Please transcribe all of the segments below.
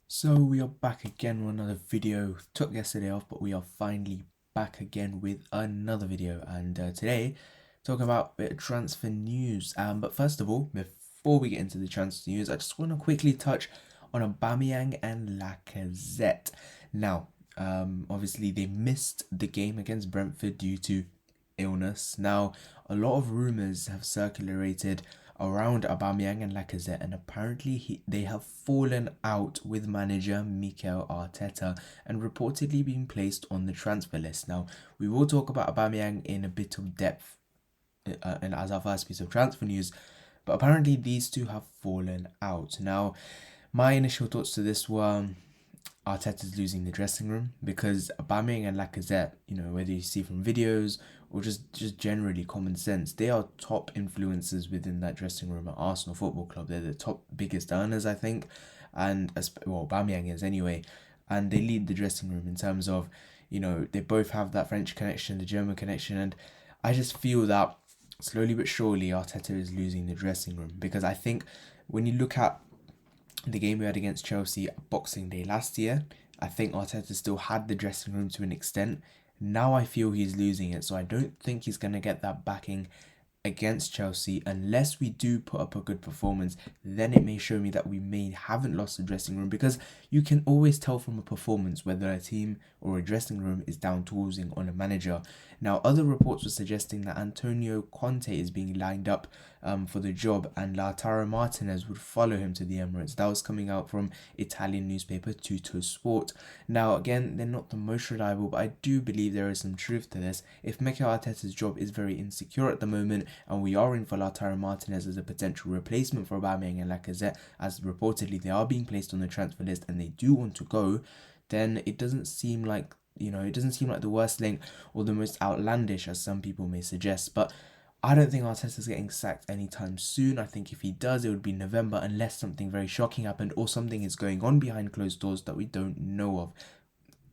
So we are back again with another video. Took yesterday off, but we are finally back again with another video. And today, talking about a bit of transfer news. But first of all, before we get into the transfer news, I just want to quickly touch on Aubameyang and Lacazette. Now, obviously they missed the game against Brentford due to illness. Now, a lot of rumours have circulated around Aubameyang and Lacazette, and apparently they have fallen out with manager Mikel Arteta and reportedly been placed on the transfer list. Now, we will talk about Aubameyang in a bit of depth and as our first piece of transfer news, but apparently these two have fallen out. Now, my initial thoughts to this were Arteta's losing the dressing room because Aubameyang and Lacazette, whether you see from videos or just generally common sense, they are top influences within that dressing room at Arsenal Football Club. They're the top biggest earners, I think, and Aubameyang is anyway, and they lead the dressing room in terms of, they both have that French connection, the German connection, and I just feel that slowly but surely Arteta is losing the dressing room because I think when you look at the game we had against Chelsea Boxing Day last year, I think Arteta still had the dressing room to an extent. Now I feel he's losing it, so I don't think he's going to get that backing against Chelsea unless we do put up a good performance. Then it may show me that we haven't lost the dressing room, because you can always tell from a performance whether a team or a dressing room is down tools on a manager. Now, other reports were suggesting that Antonio Conte is being lined up for the job, and Lautaro Martinez would follow him to the Emirates. That was coming out from Italian newspaper Tutto Sport. Now, again, they're not the most reliable, but I do believe there is some truth to this. If Mikel Arteta's job is very insecure at the moment, and we are in for Lautaro Martinez as a potential replacement for Aubameyang and Lacazette, as reportedly they are being placed on the transfer list and they do want to go, then it doesn't seem like the worst link or the most outlandish as some people may suggest. But I don't think Arteta's getting sacked anytime soon. I think if he does, it would be November, unless something very shocking happened or something is going on behind closed doors that we don't know of.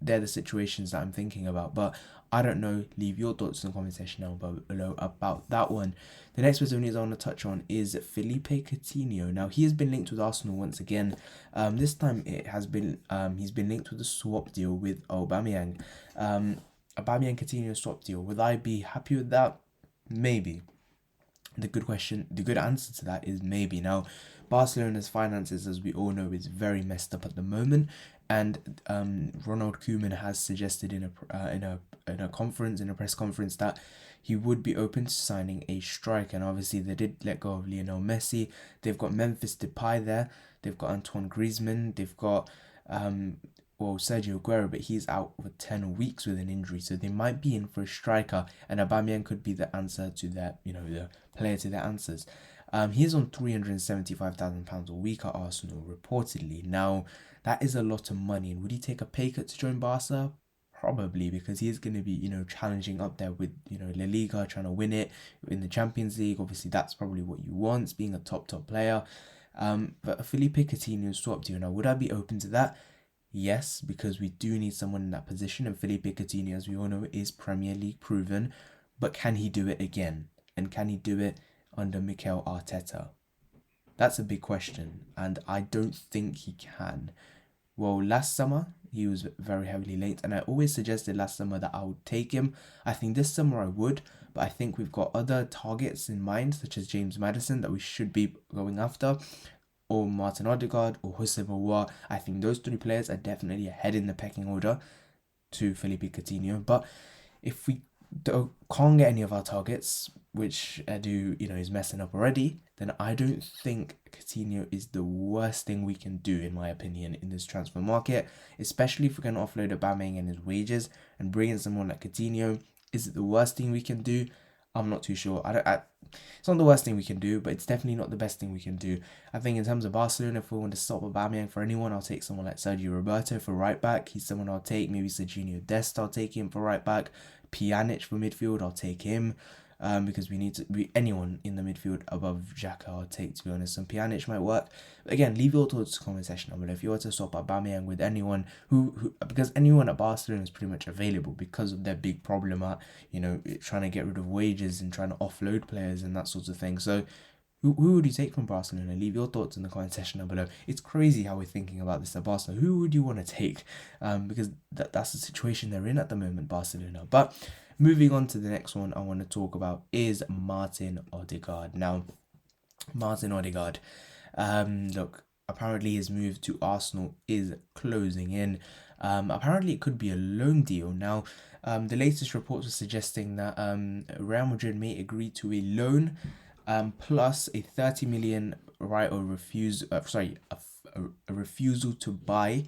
They're the situations that I'm thinking about, but I don't know. Leave your thoughts in the comment section down below about that one. The next bit of news I want to touch on is Felipe Coutinho. Now, he has been linked with Arsenal once again. This time it has been he's been linked with a swap deal with Aubameyang. Aubameyang Coutinho swap deal. Would I be happy with that? Maybe. The good answer to that is maybe. Now, Barcelona's finances, as we all know, is very messed up at the moment, and Ronald Koeman has suggested in a press conference, that he would be open to signing a striker. And obviously, they did let go of Lionel Messi. They've got Memphis Depay there. They've got Antoine Griezmann. They've got Sergio Aguero, but he's out for 10 weeks with an injury, so they might be in for a striker, and Aubameyang could be the answer to their, the player to their answers. He's on £375,000 a week at Arsenal, reportedly. Now, that is a lot of money, and would he take a pay cut to join Barca? Probably, because he is going to be, challenging up there with, La Liga, trying to win it in the Champions League. Obviously, that's probably what you want, being a top player. But a Felipe Coutinho swap deal, now, would I be open to that? Yes, because we do need someone in that position, and Felipe Coutinho, as we all know, is Premier League proven. But can he do it again? And can he do it under Mikel Arteta? That's a big question, and I don't think he can. Well, last summer, he was very heavily linked, and I always suggested last summer that I would take him. I think this summer I would, but I think we've got other targets in mind, such as James Maddison, that we should be going after, or Martin Odgaard, or Houssem Aouar. I think those three players are definitely ahead in the pecking order to Felipe Coutinho. But if we can't get any of our targets, which Edu, is messing up already, then I don't think Coutinho is the worst thing we can do, in my opinion, in this transfer market, especially if we can offload Aubameyang and his wages and bring in someone like Coutinho. Is it the worst thing we can do? I'm not too sure. It's not the worst thing we can do, but it's definitely not the best thing we can do. I think in terms of Barcelona, if we want to stop Aubameyang for anyone, I'll take someone like Sergio Roberto for right back. He's someone I'll take. Maybe Serginho Dest, I'll take him for right back. Pjanic for midfield, I'll take him. Because we need anyone in the midfield above Xhaka, I'll take, to be honest. And Pjanic might work. But again, leave your thoughts in the comment section below. If you were to swap Aubameyang with anyone because anyone at Barcelona is pretty much available because of their big problem at, trying to get rid of wages and trying to offload players and that sort of thing. So Who would you take from Barcelona? Leave your thoughts in the comment section down below. It's crazy how we're thinking about this at Barcelona. Who would you want to take? Because that's the situation they're in at the moment, Barcelona. But moving on to the next one I want to talk about is Martin Odgaard. Now, Martin Odgaard, look, apparently his move to Arsenal is closing in. Apparently it could be a loan deal. Now, the latest reports were suggesting that Real Madrid may agree to a loan plus a 30 million right or refuse. A refusal to buy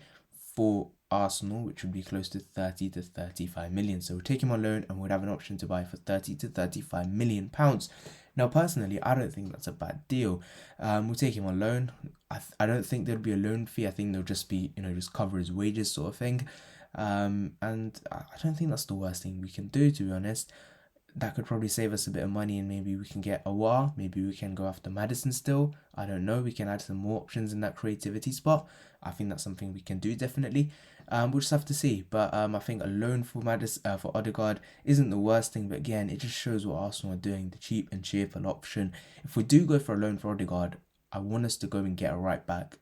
for Arsenal, which would be close to 30 to 35 million. So we'll take him on loan and we'd have an option to buy for 30 to 35 million pounds. Now, personally, I don't think that's a bad deal. We'll take him on loan. I don't think there'll be a loan fee. I think there'll just be, just cover his wages sort of thing. And I don't think that's the worst thing we can do, to be honest. That could probably save us a bit of money, and maybe we can get Aouar. Maybe we can go after Madison still. I don't know. We can add some more options in that creativity spot. I think that's something we can do, definitely. We'll just have to see. But I think a loan for for Odgaard isn't the worst thing. But again, it just shows what Arsenal are doing, the cheap and cheerful option. If we do go for a loan for Odgaard, I want us to go and get a right back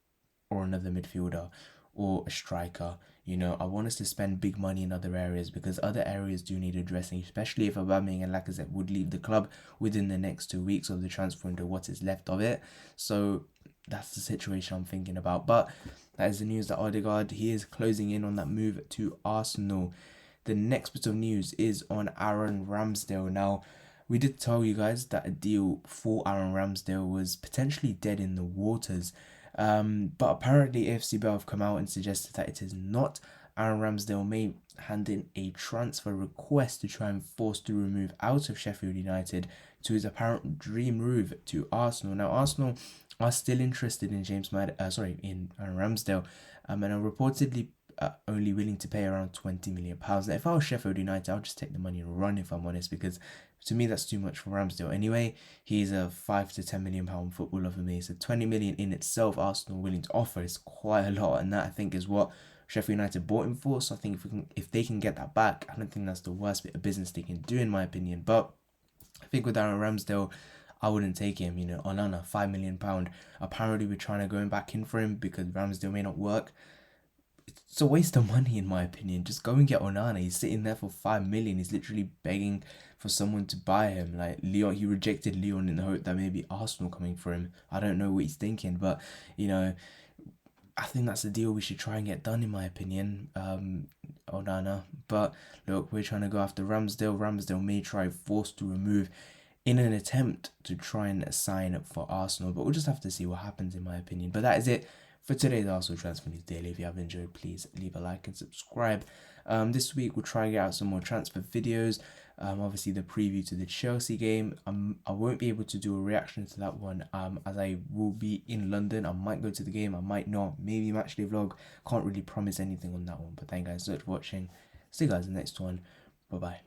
or another midfielder or a striker. I want us to spend big money in other areas, because other areas do need addressing, especially if Aubameyang and Lacazette would leave the club within the next 2 weeks of the transfer window, what is left of it. So that's the situation I'm thinking about. But that is the news that Odgaard, he is closing in on that move to Arsenal. The next bit of news is on Aaron Ramsdale. Now, we did tell you guys that a deal for Aaron Ramsdale was potentially dead in the waters. But apparently AFC Bell have come out and suggested that it is not. Aaron Ramsdale may hand in a transfer request to try and force the move out of Sheffield United to his apparent dream move to Arsenal. Now, Arsenal are still interested in in Aaron Ramsdale, and are reportedly only willing to pay around £20 million. Now, if I was Sheffield United, I'll just take the money and run, if I'm honest, because to me that's too much for Ramsdale. Anyway, he's a £5 to £10 million footballer for me, so 20 million in itself Arsenal willing to offer is quite a lot, and that I think is what Sheffield United bought him for. So I think if they can get that back, I don't think that's the worst bit of business they can do, in my opinion. But I think with Aaron Ramsdale, I wouldn't take him. Onana, £5 million. Apparently we're trying to go back in for him because Ramsdale may not work. It's a waste of money, in my opinion. Just go and get Onana. He's sitting there for 5 million. He's literally begging for someone to buy him. Like Lyon, he rejected Lyon in the hope that maybe Arsenal coming for him. I don't know what he's thinking, but I think that's a deal we should try and get done, in my opinion. Onana. But look, we're trying to go after Ramsdale. Ramsdale may try force to remove in an attempt to try and sign up for Arsenal, but we'll just have to see what happens, in my opinion. But that is it for today's Arsenal Transfer News Daily. If you have enjoyed, please leave a like and subscribe. This week we'll try and get out some more transfer videos. Obviously the preview to the Chelsea game. I won't be able to do a reaction to that one as I will be in London. I might go to the game, I might not. Maybe matchday vlog. Can't really promise anything on that one. But thank you guys so much for watching. See you guys in the next one. Bye bye.